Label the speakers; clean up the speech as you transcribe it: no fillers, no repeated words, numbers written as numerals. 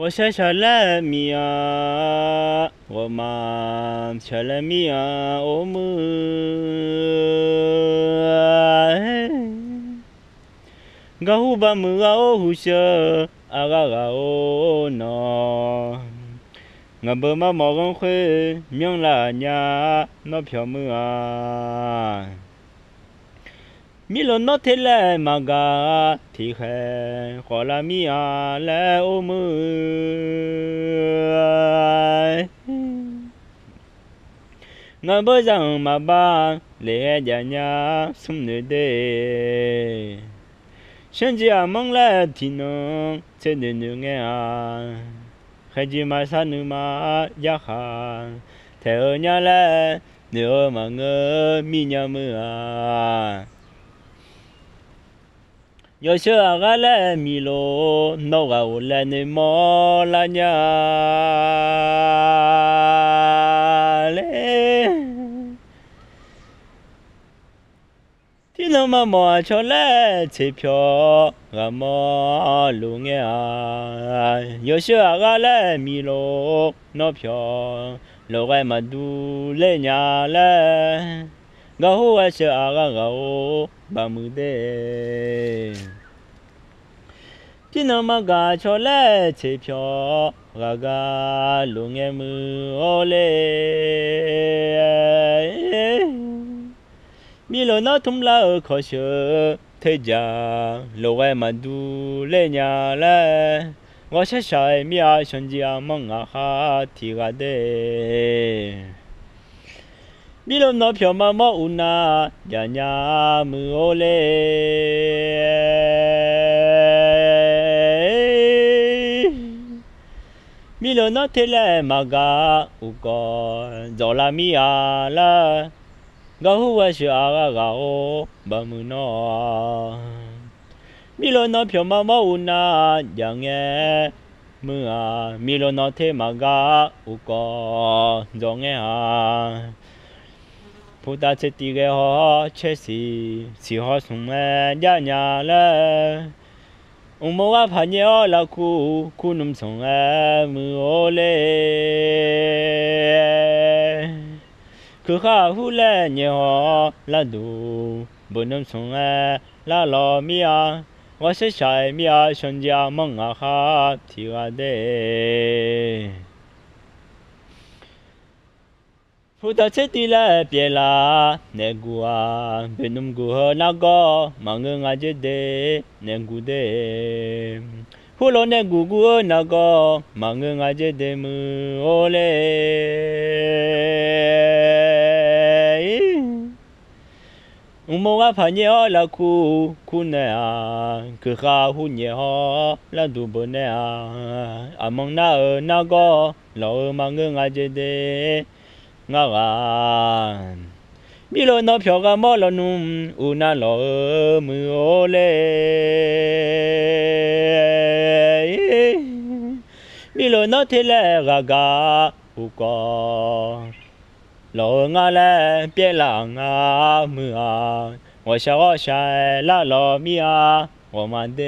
Speaker 1: 我是小拉米啊，我妈小拉米啊，我们gấu ba mưa gấu hu sơ aga gấu nó ngập bờ mà mò con khuê miếng là nhà nó phiêu mưa mi lo nó thế lệ mà gà thì khè khó là mi à lệ ô mưa ngập bờ rằng mà ba lệ nhà nhà sum nữ đê sinh ra mong là thì nó trên đường nữ nghe à khai chỉ mà sao nữ mà giác hà theo nhà là nếu mà ngơ mi nhà mưa à yo sơ gà là mi lo nó gà là nơi mò là nhà thì nó mà mò cho lẽ chỉ phiêu gà mò lu nghe à yo sơ gà là mi lo nó phiêu lo gà mà du lên nhà là gà hoa sơ gà gà ba mươi đê thì nó mà gà cho lẽ chỉ phiêu gà gà lu nghe mưa ô lê mi lo nó thum la ở khó sợ thế giờ lo ai mà du lên nhà là我是谁mi à son ji à mong à ha thì gà đê mi lo nó phiêu mà mò una nhà nhà mưa ô lê mi lo nó thế lẽ mà gà u có gió la mi à la gấu hoa sữa gà gấu ba mươi nó mi lo nó phiêu mà mò una nhà nghe mưa mi lo nó thế mà gà u có gió nghe à phụ ta chết đi cái họ chết xì họ xuống nhà nhà là ông mua áp hành nhau là khu nằm xuống mưa ô lê cứ khá hú lê nhau là đủ bữa nằm xuống là lo mía我是谁咪啊son gia mong à ha thì gà đê phụ ta chết đi là bia la nè gua bên nôm gua na go mà ngơ ngà chết đê nè gu đê phụ lo nè gu gu na go mà ngơ ngà chết đê mưa ô lê mong áp hành nhau là khu nè à cứ khá hu nhau là đủ bữa nè à mong na ở na go lo mà ngơ ngà chết đê ngà gà mi lo nó phiêu gà mò lo num u na lo mưa ô lê mi lo nó thế lẽ gà gà u có lo ngà lẽ bia là ngà mưa我小我小啦咯咪啊，我们的。